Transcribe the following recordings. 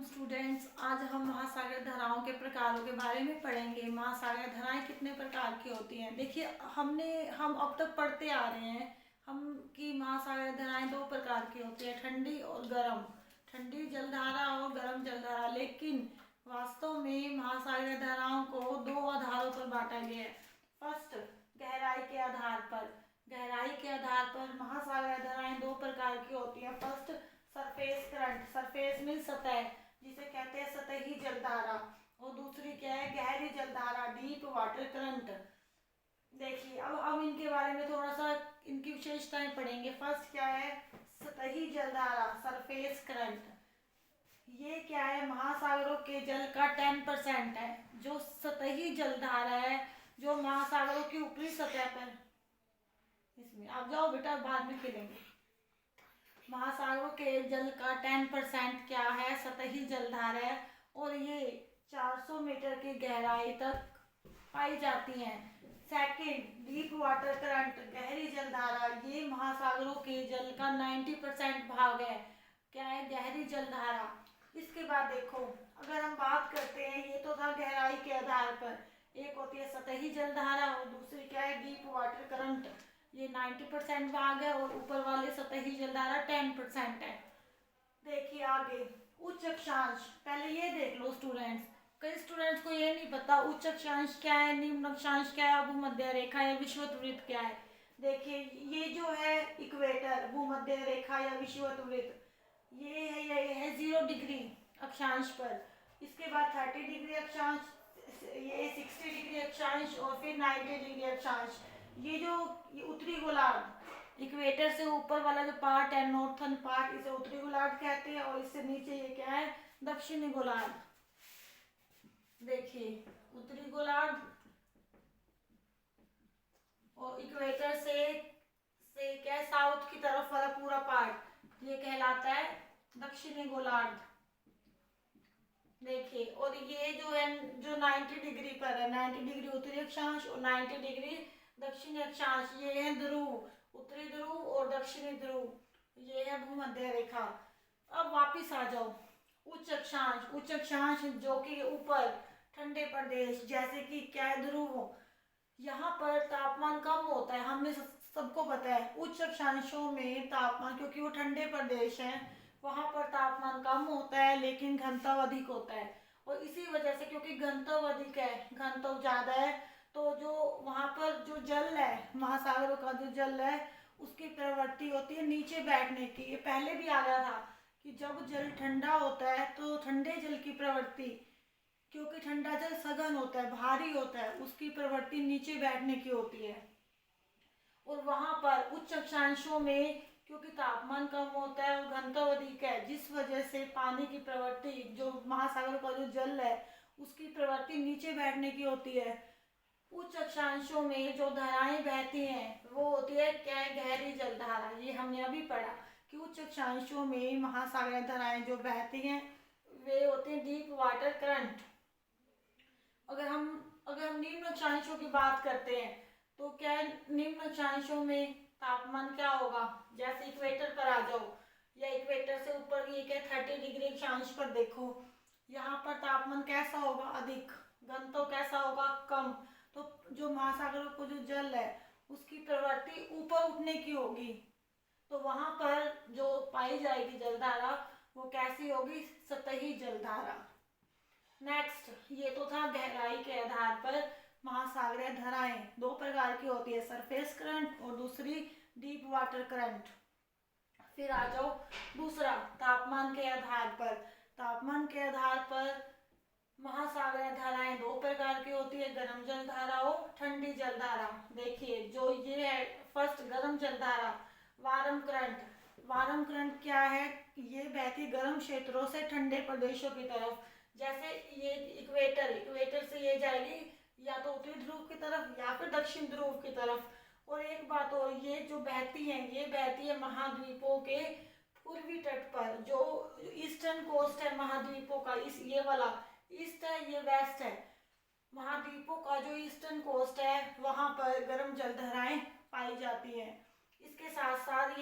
Students, आज हम महासागर धाराओं के प्रकारों के बारे में पढ़ेंगे। महासागर धाराएं कितने प्रकार की होती हैं। देखिए, हम अब तक पढ़ते आ रहे हैं हम कि महासागर धाराएं दो प्रकार की होती है, ठंडी और गर्म। ठंडी जलधारा और गर्म जलधारा। लेकिन वास्तव में महासागर धाराओं को दो आधारों पर बांटा गया है। फर्स्ट, गहराई के आधार पर। गहराई के आधार पर महासागर धाराएं दो प्रकार की होती हैं। First, surface current. Surface mean सतह, जिसे कहते हैं सतही जलधारा। और दूसरी क्या है, गहरी जलधारा, डीप वाटर करंट। देखिए, अब इनके बारे में थोड़ा सा इनकी विशेषताएं पढ़ेंगे। फर्स्ट क्या है, सतही जलधारा, सरफेस करंट। ये क्या है, महासागरों के जल का 10% है। जो सतही जलधारा है, जो महासागरों की ऊपरी सतह पर, इसमें आप जाओ बेटा, बाद में खेलेंगे। महासागरों के जल का 10% क्या है, सतही जलधारा है। और ये 400 मीटर की गहराई तक पाई जाती हैं। सेकंड, डीप वाटर करंट, गहरी जलधारा। ये महासागरों के जल का 90% भाग है। क्या है, गहरी जलधारा। इसके बाद देखो, अगर हम बात करते हैं, ये तो था गहराई के आधार पर। एक होती है सतही जलधारा और दूसरी क्या है, डीप वाटर करंट। ये 90% भाग है और ऊपर वाले सतही जलधारा 10% है। देखिए आगे, उच्च अक्षांश। पहले ये देख लो स्टूडेंट्स, कई स्टूडेंट्स को ये नहीं पता उच्च अक्षांश क्या है, निम्न अक्षांश क्या है, भूमध्य रेखा या विषुवत वृत्त क्या है। देखिए, ये जो है इक्वेटर, भूमध्य रेखा या विषुवत वृत्त, ये है 0 डिग्री अक्षांश पर। इसके बाद 30 डिग्री अक्षांश, ये 60 डिग्री अक्षांश और फिर 90 डिग्री अक्षांश। ये जो उत्तरी गोलार्ध, इक्वेटर से ऊपर वाला जो पार्ट है, नॉर्थन पार्ट, इसे उत्तरी गोलार्ध कहते हैं। और इससे नीचे ये क्या है, दक्षिणी गोलार्ध। देखिए, उत्तरी गोलार्ध और इक्वेटर से क्या, साउथ की तरफ वाला पूरा पार्ट, ये कहलाता है दक्षिणी गोलार्ध। देखिए, और ये जो है, जो 90 डिग्री पर है, 90 डिग्री उत्तरी अक्षांश और 90 डिग्री दक्षिणी अक्षांश, ये है ध्रुव, उत्तरी ध्रुव और दक्षिणी ध्रुव। ये है भूमध्य रेखा। अब वापिस आ जाओ, उच्च अक्षांश। उच्च अक्षांश जो कि ऊपर ठंडे प्रदेश, जैसे कि क्या है, ध्रुव, यहाँ पर तापमान कम होता है। हमें सबको पता है उच्च अक्षांशों में तापमान, क्योंकि वो ठंडे प्रदेश हैं, वहां पर तापमान कम होता है लेकिन घनत्व अधिक होता है। और इसी वजह से, क्योंकि घनत्व अधिक है, घनत्व ज्यादा है, तो जो वहां पर जो जल है, महासागरों का जो जल है, उसकी प्रवृत्ति होती है नीचे बैठने की। ये पहले भी आ गया था कि जब जल ठंडा होता है तो ठंडे जल की प्रवृत्ति, क्योंकि ठंडा जल सघन होता है, भारी होता है, उसकी प्रवृत्ति नीचे बैठने की होती है। और वहां पर उच्च अक्षांशों में, क्योंकि तापमान कम होता है और घनत्व अधिक है, जिस वजह से पानी की प्रवृत्ति, जो महासागर का जो जल है, उसकी प्रवृत्ति नीचे बैठने की होती है। उच्च अक्षांशों में जो धाराएं बहती हैं वो होती है क्या है, गहरी जलधारा। ये हमने अभी पढ़ा कि उच्च अक्षांशों में महासागर धाराएं जो बहती हैं वे होती हैं डीप वाटर करंट। अगर हम निम्न अक्षांशों की बात करते हैं तो क्या है, निम्न अक्षांशों में तापमान क्या होगा, जैसे इक्वेटर पर आ जाओ या इक्वेटर से ऊपर ये क्या 30 डिग्री अक्षांश पर देखो, यहाँ पर तापमान कैसा होगा, अधिक, घनत्व कैसा होगा, कम। तो जो महासागरों को जो जल है उसकी प्रवृत्ति ऊपर उठने की होगी, तो वहां पर जो पाई जाएगी जलधारा वो कैसी होगी, सतही जलधारा। नेक्स्ट, ये तो था गहराई के आधार पर महासागरीय धाराएं दो प्रकार की होती है, सरफेस करंट और दूसरी डीप वाटर करंट। फिर आ जाओ दूसरा, तापमान के आधार पर। तापमान के आधार पर महासागरीय धाराएं दो प्रकार की होती है, गर्म जलधारा और ठंडी जलधारा। देखिए, जो ये है फर्स्ट, गर्म जलधारा, वार्म करंट। वार्म करंट क्या है, ये बहती गर्म क्षेत्रों से ठंडे प्रदेशों की तरफ। जैसे ये इक्वेटर से ये जाएगी या तो उत्तरी ध्रुव की तरफ या फिर दक्षिण ध्रुव की तरफ। और एक बात और, ये जो बहती है, ये बहती है महाद्वीपों के पूर्वी तट पर। जो ईस्टर्न कोस्ट है महाद्वीपों का, इस ये वाला ईस्ट है, ये वेस्ट है। महाद्वीपों का जो ईस्टर्न कोस्ट है वहां पर गर्म जलधाराएं पाई जाती हैं। इसके साथ साथ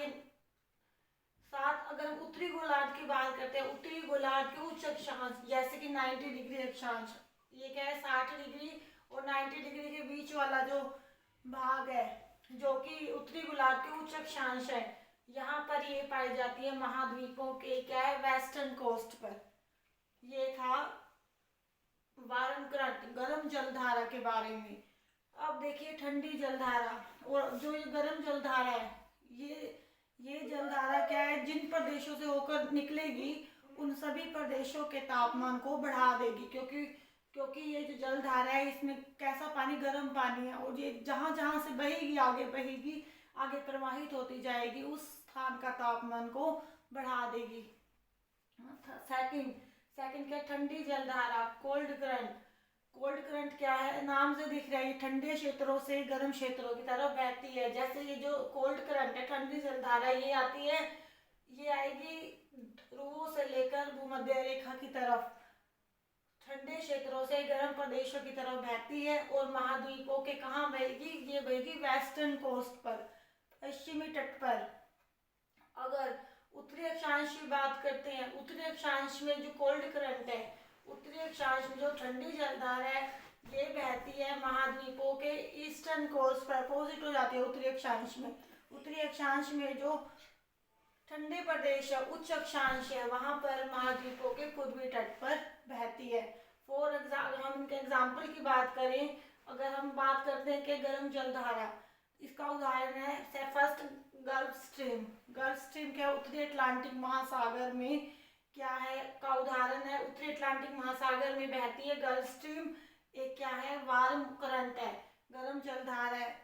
अगर हम उत्तरी गोलार्ध की बात करते हैं, उत्तरी गोलार्ध के उच्च अक्षांश जैसे कि 90 डिग्री अक्षांश, ये क्या है 60 डिग्री और 90 डिग्री के बीच वाला जो भाग है जो कि उत्तरी गोलार्ध के उच्च अक्षांश है, यहाँ पर ये पाई जाती है महाद्वीपों के क्या है वेस्टर्न कोस्ट पर। ये था वार्म करंट गर्म जलधारा के बारे में। अब देखिए ठंडी जलधारा, और जो ये गर्म जलधारा है ये जलधारा क्या है जिन प्रदेशों से होकर निकलेगी उन सभी प्रदेशों के तापमान को बढ़ा देगी, क्योंकि ये जो जलधारा है इसमें कैसा पानी गर्म पानी है, और ये जहाँ जहाँ से बहेगी आगे प्रवाहित होती जाएगी उस स्थान का तापमान को बढ़ा देगी। सेकंड क्या ठंडी जलधारा कोल्ड करंट क्या है नाम से दिख रहा है, ये ठंडे क्षेत्रों से गर्म क्षेत्रों की तरफ बहती है। जैसे ये जो कोल्ड करंट है ठंडी जलधारा ये आती है, ये आएगी ध्रुवों से लेकर भूमध्य रेखा की तरफ, ठंडे क्षेत्रों से गर्म प्रदेशों की तरफ बहती है और महाद्वीपों के कहाँ बहेगी, ये बहेगी वेस्टर्न कोस्ट पर, पश्चिमी तट पर। अगर उत्तरी अक्षांश की बात करते हैं, उत्तरी अक्षांश में जो कोल्ड करंट है, उत्तरी अक्षांश में जो ठंडी जलधारा है ये बहती है महाद्वीपों के ईस्टर्न कोस्ट पर, अपोजिट हो जाती है उत्तरी अक्षांश में। उत्तरी अक्षांश में जो ठंडे प्रदेश है उच्च अक्षांश है वहां पर महाद्वीपों के पूर्वी तट पर बहती है। फॉर एग्जाम्पल हम इनके एग्जाम्पल की बात करें, अगर हम बात करते हैं कि गर्म जलधारा, इसका उदाहरण है फर्स्ट गल्फ स्ट्रीम क्या उत्तरी अटलांटिक महासागर में क्या है का उदाहरण है, उत्तरी अटलांटिक महासागर में बहती है गल्फ स्ट्रीम। एक क्या है वार्म करंट है, गर्म जलधारा है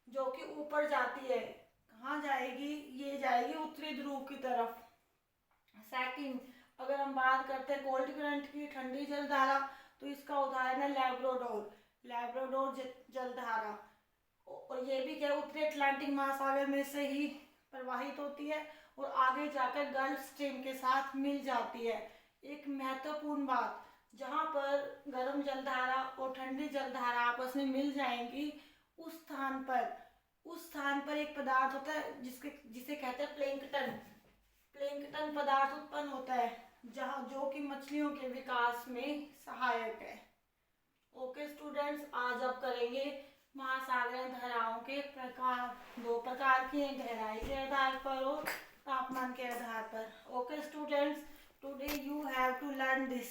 जो कि ऊपर जाती है, कहाँ जाएगी, ये जाएगी उत्तरी ध्रुव की तरफ। सेकंड अगर हम बात करते हैं कोल्ड करंट की ठंडी जलधारा, तो इसका उदाहरण है लैब्राडोर जलधारा, और ये भी क्या उत्तरी अटलांटिक महासागर में से ही प्रवाहित होती है और आगे जाकर गल्फ स्ट्रीम के साथ मिल जाती है। एक महत्वपूर्ण बात, जहाँ पर गर्म जलधारा और ठंडी जलधारा आपस में मिल जाएंगी उस स्थान पर एक पदार्थ होता है जिसे कहते हैं प्लैंकटन पदार्थ उत्पन्न होता है जो कि मछलियों के विकास में सहायक है। ओके स्टूडेंट्स, आज अब करेंगे महासागरीय धाराओं के प्रकार, 2 प्रकार की हैं, गहराई के आधार पर और तापमान के आधार पर। Okay students, today you have to learn this.